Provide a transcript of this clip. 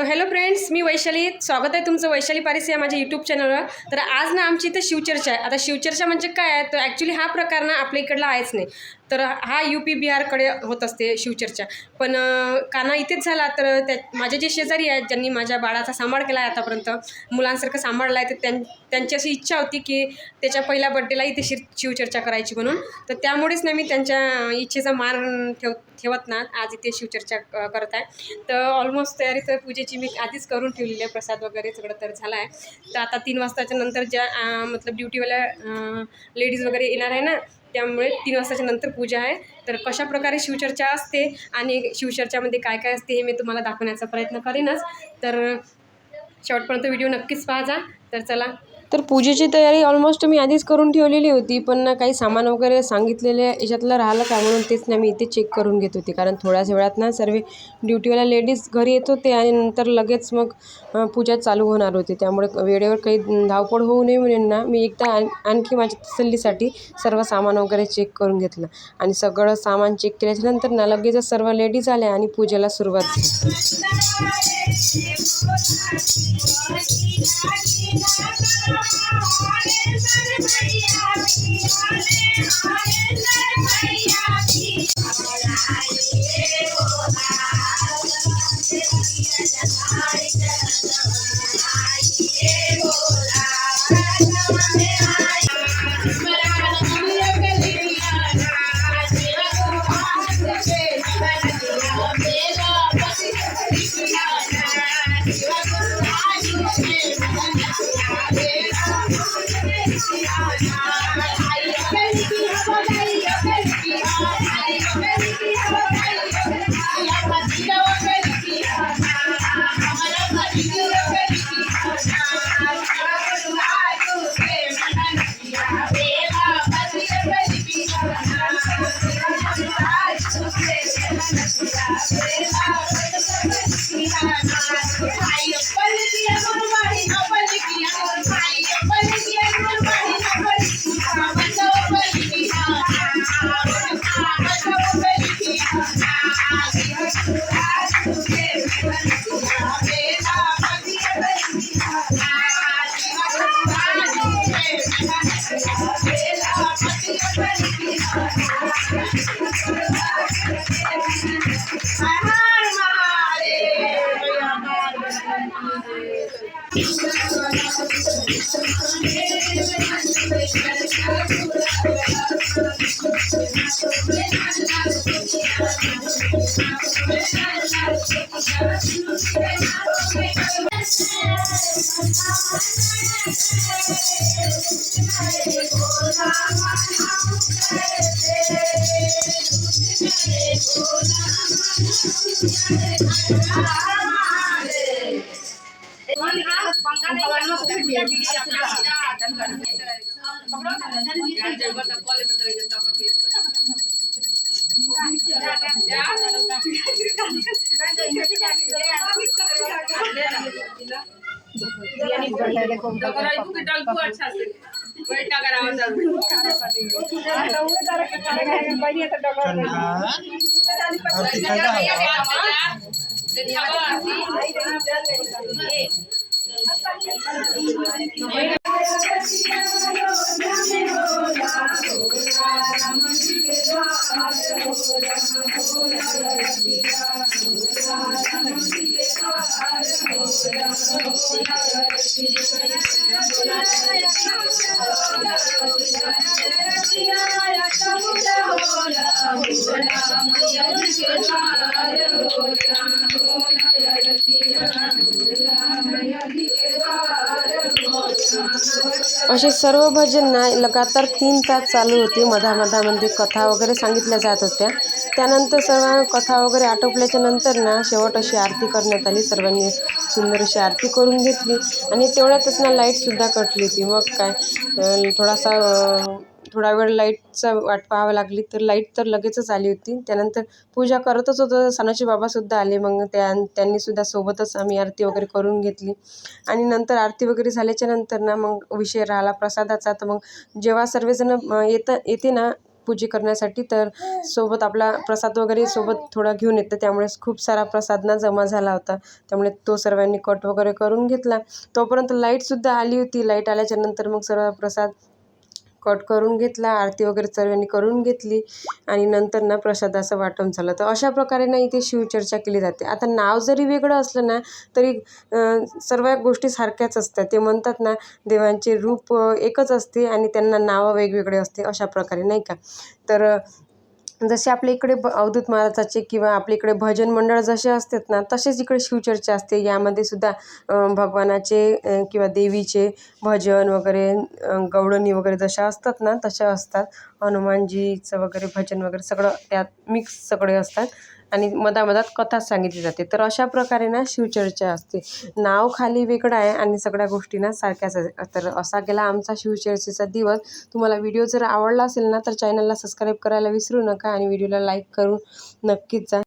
तो hello friends, मी वैशाली. स्वागत आहे तुमचं वैशाली पारिस या माझ्या यूट्यूब चॅनलवर. तर आज ना आमची इथं शिवचर्चा आहे. आता शिवचर्चा म्हणजे काय आहे, तर ॲक्च्युली हा प्रकार ना आपल्या इकडला आहेच नाही. तर हा UP बिहारकडे होत असते शिवचर्चा. पण काना इथेच झाला. तर माझे जे शेजारी आहेत, ज्यांनी माझ्या बाळाचा सांभाळ केला आहे आतापर्यंत, मुलांसारखं सांभाळला आहे, तर त्यांची अशी इच्छा होती की त्याच्या पहिल्या बड्डेला इथे शिवचर्चा करायची म्हणून. तर त्यामुळेच ना मी त्यांच्या इच्छेचा मान ठेवत ना आज इथे शिवचर्चा करत आहे. तर ऑलमोस्ट तयारी तर पूजेची मी आधीच करून ठेवलेली आहे. प्रसाद वगैरे सगळं तर झाला आहे. तर आता 3 वाजताच्या नंतर ज्या मतलब ड्युटीवाल्या लेडीज वगैरे येणार आहे ना, त्यामुळे 3 वाजताच्या नंतर पूजा आहे. तर कशाप्रकारे शिवचर्चा असते आणि शिवचर्चामध्ये काय काय असते हे मी तुम्हाला दाखवण्याचा प्रयत्न करीनच. तर शेवटपर्यंत व्हिडिओ नक्कीच पाहा. तर चला. तर पूजेची तयारी ऑलमोस्ट मी आधीच करून ठेवलेली होती, पण ना काही सामान वगैरे सांगितलेले याच्यातलं राहिलं का म्हणून तेच ना मी इथे चेक करून घेत होते. कारण थोड्याच वेळात ना सर्व ड्युटीवाल्या लेडीज घरी येत होते आणि नंतर लगेच मग पूजा चालू होणार होती. त्यामुळे वेळेवर काही धावपळ होऊ नये म्हणून ना मी एकदा आणखी माझ्या तसल्लीसाठी सर्व सामान वगैरे चेक करून घेतलं. आणि सगळं सामान चेक केल्याच्यानंतर ना लगेचच सर्व लेडीज आल्या आणि पूजेला सुरुवात झाली. असे सर्व भजन ना लगातार 3 तास चालू होते. मधामधामध्ये कथा वगैरे सांगितल्या जात होत्या. त्यानंतर सर्व कथा वगैरे आटोपल्याच्या नंतर ना शेवट अशी आरती करण्यात आली. सर्वांनी सुंदर अशी आरती करून घेतली आणि तेवढ्यातच ना लाईटसुद्धा कटली होती. मग काय थोडा वेळ लाईटचा वाट पाहावी लागली, तर लाईट तर लगेचच आली होती. त्यानंतर पूजा करतच होतो, सणाचे बाबासुद्धा आले. मग त्यांनीसुद्धा सोबतच आम्ही आरती वगैरे करून घेतली. आणि नंतर आरती वगैरे झाल्याच्या नंतर ना मग विषय राहिला प्रसादाचा. तर मग जेव्हा सर्वजण येते ना पूजा करण्यासाठी, तर सोबत आपला प्रसाद वगैरे सोबत थोडा घेऊन येतं, त्यामुळे खूप सारा प्रसाद ना जमा झाला होता, त्यामुळे तो सर्वांनी कट वगैरे करून घेतला. तोपर्यंत लाईटसुद्धा आली होती. लाईट आल्याच्यानंतर मग सर्व प्रसाद कट करून घेतला, आरती वगैरे सर्वांनी करून घेतली आणि नंतर ना प्रसादाचं वाटप झालं. तर अशा प्रकारे ना इथे शिवचर्चा केली जाते. आता नाव जरी वेगळं असलं ना तरी सर्व गोष्टी सारख्याच असतात. ते म्हणतात ना, देवांचे रूप एकच असते आणि त्यांना नावं वेगवेगळे असते, अशा प्रकारे नाही का. तर जसे आपल्या इकडे अवधूत महाराजाचे किंवा आपल्या इकडे भजन मंडळ जसे असतात ना, तसेच इकडे शिवचर्चा असते. यामध्ये सुद्धा भगवानाचे किंवा देवीचे भजन वगैरे, गवळणी वगैरे जशा असतात ना तशा असतात. हनुमानजीचं वगैरे भजन वगैरे सगळं त्यात मिक्स सगळे असतात आणि मधामधात कथा सांगितली जाते. तर अशा प्रकारे ना शिवचर्चा असते. नाव खाली वेगळं आहे आणि सगळ्या गोष्टी ना सारख्याच आहे. तर असा गेला आमचा शिवचर्चेचा दिवस. तुम्हाला व्हिडिओ जर आवडला असेल ना तर चॅनलला सबस्क्राईब करायला विसरू नका आणि व्हिडिओला लाईक करून नक्कीच जा.